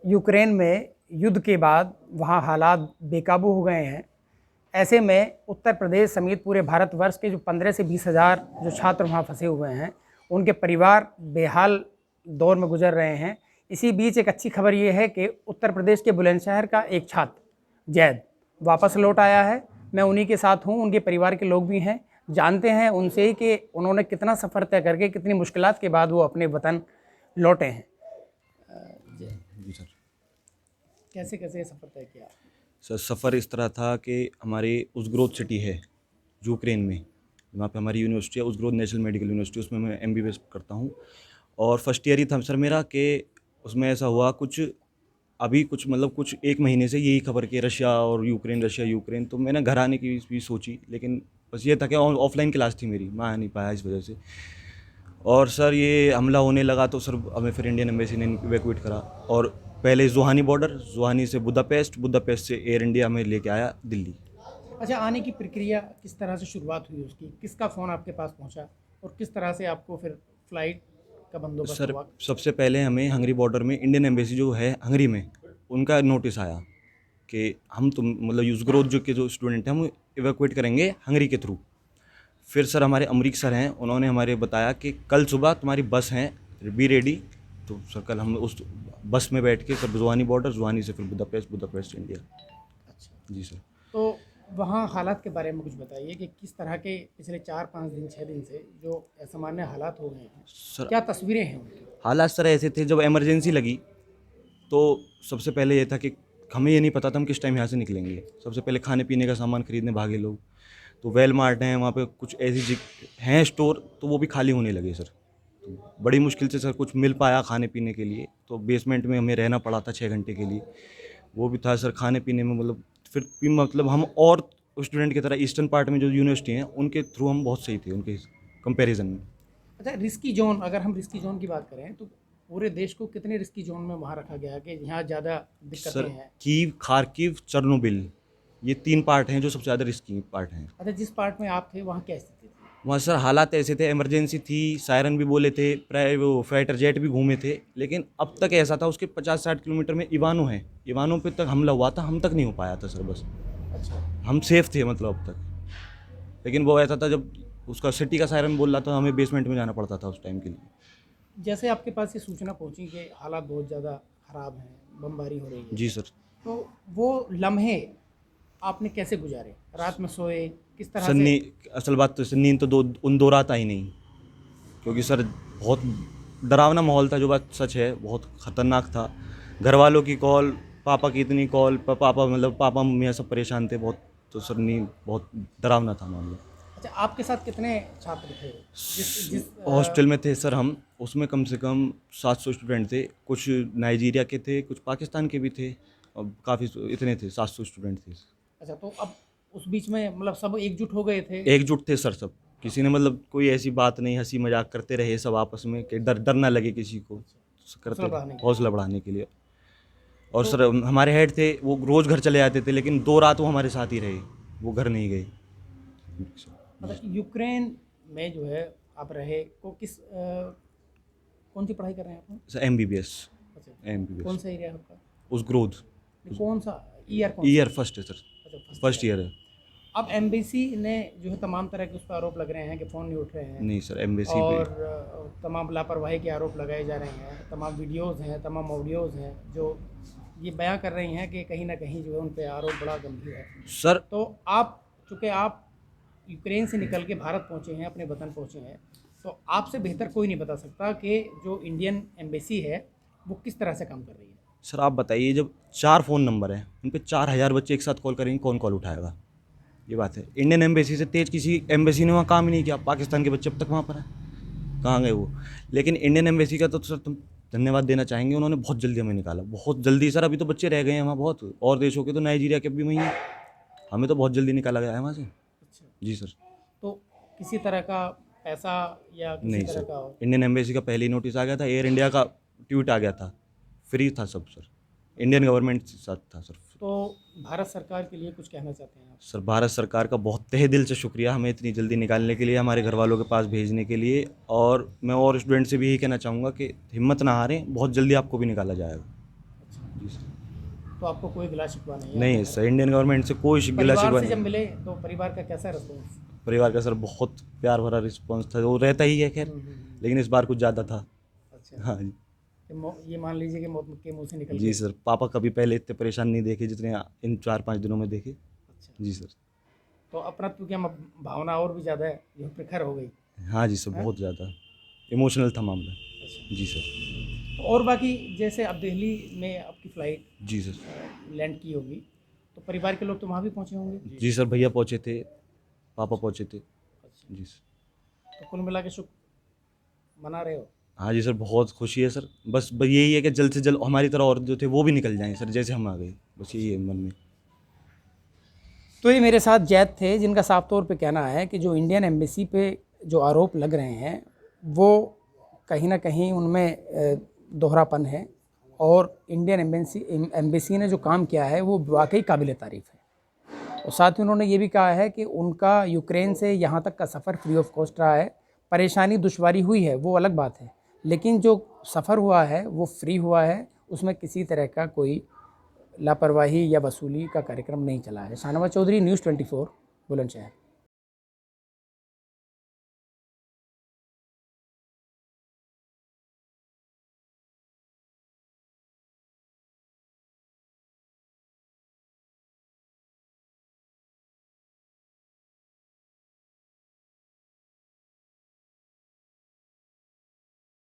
Ukraine में युद्ध के बाद वहाँ हालात बेकाबू हो गए हैं। ऐसे में उत्तर प्रदेश समेत पूरे भारतवर्ष के जो 15 से 20 हज़ार जो छात्र वहाँ फंसे हुए हैं, उनके परिवार बेहाल दौर में गुजर रहे हैं। इसी बीच एक अच्छी खबर ये है कि उत्तर प्रदेश के बुलंदशहर का एक छात्र जैद वापस लौट आया है। मैं उन्हीं के साथ हूँ, उनके परिवार के लोग भी हैं। जानते हैं उनसे ही कि उन्होंने कितना सफ़र तय करके, कितनी मुश्किलात के बाद वो अपने वतन लौटे हैं। जी सर। कैसे कैसे सफ़र तय किया? सर सफ़र इस तरह था कि हमारे उज़ग्रोद सिटी है यूक्रेन में, वहाँ पे हमारी यूनिवर्सिटी है उज़ग्रोद नेशनल मेडिकल यूनिवर्सिटी, उसमें मैं MBBS करता हूँ। और फर्स्ट ईयर ही था सर मेरा कि उसमें ऐसा हुआ कुछ मतलब कुछ 1 महीने से यही खबर कि रशिया और यूक्रेन। तो मैंने घर आने की भी सोची, लेकिन बस ये था कि ऑफलाइन क्लास थी मेरी, मैं आ नहीं पाया इस वजह से। और सर ये हमला होने लगा तो सर हमें फिर इंडियन एम्बेसी ने इवैक्यूएट करा, और पहले जुहानी बॉर्डर, जुहानी से बुदापेस्ट से एयर इंडिया हमें लेके आया दिल्ली। अच्छा, आने की प्रक्रिया किस तरह से शुरुआत हुई उसकी? किसका फ़ोन आपके पास पहुंचा और किस तरह से आपको फिर फ्लाइट का बंदोबस्त सर हुआ? सबसे पहले हमें हंगरी बॉर्डर में इंडियन एम्बेसी जो है हंगरी में, उनका नोटिस आया कि हम मतलब यूज़ग्रोद जो के जो स्टूडेंट हैं हम इवैक्यूएट करेंगे हंगरी के थ्रू। फिर सर हमारे अमरीक सर हैं, उन्होंने हमारे बताया कि कल सुबह तुम्हारी बस हैं, बी रेडी। तो सर कल हम उस बस में बैठ के फिर जुहानी बॉर्डर, जुहानी से फिर बुदापेस्ट इंडिया। अच्छा, जी सर। तो वहाँ हालात के बारे में कुछ बताइए कि किस तरह के पिछले 4-5 दिन 6 दिन से जो असामान्य हालात हो गए हैं, सर क्या तस्वीरें हैं उनकी? हालात सर ऐसे थे, जब इमरजेंसी लगी तो सबसे पहले ये था कि हमें ये नहीं पता था हम किस टाइम यहाँ से निकलेंगे। सबसे पहले खाने पीने का सामान खरीदने भागे लोग, तो वेलमार्ट हैं वहाँ पे कुछ ऐसी हैं स्टोर, तो वो भी खाली होने लगे सर। तो बड़ी मुश्किल से सर कुछ मिल पाया खाने पीने के लिए, तो बेसमेंट में हमें रहना पड़ा था 6 घंटे के लिए। वो भी था सर खाने पीने में, मतलब फिर भी मतलब हम और स्टूडेंट की तरह ईस्टर्न पार्ट में जो यूनिवर्सिटी हैं उनके थ्रू हम बहुत सही थे उनके कंपैरिजन में। अच्छा, रिस्की जोन, अगर हम रिस्की जोन की बात करें तो पूरे देश को कितने रिस्की जोन में वहाँ रखा गया है कि यहाँ ज़्यादा दिक्कतें सर हैं? कीव, खार्किव, चर्नोबिल, ये 3 पार्ट हैं जो सबसे ज़्यादा रिस्की पार्ट हैं। अच्छा, जिस पार्ट में आप थे वहाँ क्या स्थिति थी? वहाँ सर हालात ऐसे थे, इमरजेंसी थी, सायरन भी बोले थे, प्राय वो फाइटर जेट भी घूमे थे, लेकिन अब तक ऐसा था उसके 50-60 किलोमीटर में इवानो है, इवानो पे तक हमला हुआ था, हम तक नहीं हो पाया था सर। बस अच्छा, हम सेफ थे मतलब अब तक, लेकिन वो ऐसा था जब उसका सिटी का सायरन बोल रहा था हमें बेसमेंट में जाना पड़ता था उस टाइम के लिए। जैसे आपके पास ये सूचना पहुंची कि हालात बहुत ज़्यादा ख़राब हैं, बमबारी हो रही है, जी सर। तो वो लम्हे आपने कैसे गुजारे? रात में सोए किस तरह सर से? असल बात तो सर नींद तो उन 2 रात आई नहीं, क्योंकि सर बहुत डरावना माहौल था, जो बात सच है, बहुत ख़तरनाक था। घर वालों की कॉल, पापा की इतनी कॉल, पापा मतलब पापा मम्मी सब परेशान थे बहुत। तो सर नींद बहुत डरावना था मामला। अच्छा, आपके साथ कितने छात्र थे? जिस जिस हॉस्टल में थे सर हम, उसमें कम से कम 700 स्टूडेंट थे, कुछ नाइजीरिया के थे, कुछ पाकिस्तान के भी थे, और काफ़ी इतने थे, 700 स्टूडेंट थे। अच्छा, तो अब उस बीच में मतलब सब एकजुट हो गए थे? एकजुट थे सर सब, किसी ने मतलब कोई ऐसी बात नहीं, हंसी मजाक करते रहे सब आपस में कि डर डर ना लगे किसी को, हौसला करते रहे बढ़ाने के लिए। हौसला बढ़ाने के लिए। और तो सर हमारे हेड थे, वो रोज़ घर चले जाते थे, लेकिन 2 रात वो हमारे साथ ही रहे, वो घर नहीं गए। मतलब यूक्रेन में जो है आप रहे, को कौन सी पढ़ाई कर रहे हैं आप? Sir MBBS। अच्छा, कौन सा एरिया है आपका? उस ग्रोथ कौन सा ईयर, कौन सा? ईयर फर्स्ट है सर, अच्छा, फर्स्ट ईयर है। अब एम्बेसी ने जो है तमाम तरह के उस पर आरोप लग रहे हैं कि फ़ोन नहीं उठ रहे हैं, नहीं सर एम्बेसी पे और तमाम लापरवाही के आरोप लगाए जा रहे हैं, तमाम वीडियोज़ हैं, तमाम ऑडियोज़ हैं जो ये बयां कर रही हैं कि कहीं ना कहीं जो है उन पर आरोप बड़ा गंभीर है। सर। तो आप, चूँकि आप यूक्रेन से निकल के भारत पहुँचे हैं, अपने वतन पहुँचे हैं, तो आपसे बेहतर कोई नहीं बता सकता कि जो इंडियन एम्बेसी है वो किस तरह से काम कर रही है। सर आप बताइए, जब 4 फ़ोन नंबर हैं उन पे 4000 बच्चे एक साथ कॉल करेंगे, कौन कॉल उठाएगा? ये बात है। इंडियन एम्बेसी से तेज किसी एम्बेसी ने वहाँ काम ही नहीं किया, पाकिस्तान के बच्चे अब तक वहाँ पर हैं, कहाँ गए वो? लेकिन इंडियन एम्बेसी का तो सर तुम धन्यवाद देना चाहेंगे, उन्होंने बहुत जल्दी हमें निकाला, बहुत जल्दी सर। अभी तो बच्चे रह गए हैं वहाँ बहुत, और देशों के तो नाइजीरिया के भी वहीं हैं, हमें तो बहुत जल्दी निकाला गया है वहाँ से। अच्छा, जी सर। तो किसी तरह का पैसा या किसी नहीं तरह सर, का? इंडियन एम्बेसी का पहले ही नोटिस आ गया था, एयर इंडिया का ट्वीट आ गया था, फ्री था सब सर, इंडियन गवर्नमेंट के साथ था सर। तो भारत सरकार के लिए कुछ कहना चाहते हैं आप? सर भारत सरकार का बहुत तहे दिल से शुक्रिया, हमें इतनी जल्दी निकालने के लिए, हमारे घर वालों के पास भेजने के लिए। और मैं और स्टूडेंट से भी यही कहना चाहूँगा कि हिम्मत ना हारें, बहुत जल्दी आपको भी निकाला जाएगा। जी सर। तो आपको कोई गिला शिकवा नहीं है? नहीं सर, इंडियन गवर्नमेंट से कोई गिला परिवार शिकवा से जब नहीं। मिले तो परिवार का कैसा रिस्पॉन्स? परिवार का सर बहुत प्यार भरा रिस्पॉन्स था, वो रहता ही है खैर, लेकिन इस बार कुछ ज़्यादा था। अच्छा, हाँ जी। ये मान लीजिए कि मौत के मुंह से निकल जी गई। सर, पापा कभी पहले इतने परेशान नहीं देखे जितने इन 4-5 दिनों में देखे। अच्छा, जी सर। तो अपनत्व की भावना और भी ज़्यादा है, जो प्रखर हो गई। हाँ जी सर, हैं? बहुत ज़्यादा इमोशनल था मामला। अच्छा, जी सर। और बाकी जैसे अब दिल्ली में आपकी फ़्लाइट जी सर। लैंड की होगी, तो परिवार के लोग तो वहाँ भी पहुँचे होंगे? जी सर, भैया पहुँचे थे, पापा पहुँचे थे। अच्छा, जी सर। तो कुल मिला के सुख मना रहे हो? हाँ जी सर, बहुत खुशी है सर। बस यही है कि जल्द से जल्द हमारी तरह और जो थे वो भी निकल जाएँ सर, जैसे हम आ गए, बस यही है मन में। तो ये मेरे साथ जैद थे, जिनका साफ तौर पे कहना है कि जो इंडियन एम्बेसी पे जो आरोप लग रहे हैं वो कहीं ना कहीं उनमें दोहरापन है, और इंडियन एम्बेसी ने जो काम किया है वो वाकई काबिल तारीफ़ है। और साथ ही उन्होंने ये भी कहा है कि उनका यूक्रेन से यहाँ तक का सफ़र फ्री ऑफ कॉस्ट रहा है। परेशानी दुश्वारी हुई है वो अलग बात है, लेकिन जो सफ़र हुआ है वो फ्री हुआ है, उसमें किसी तरह का कोई लापरवाही या वसूली का कार्यक्रम नहीं चला है। शाहनवाज चौधरी, न्यूज़ 24, बुलंदशहर।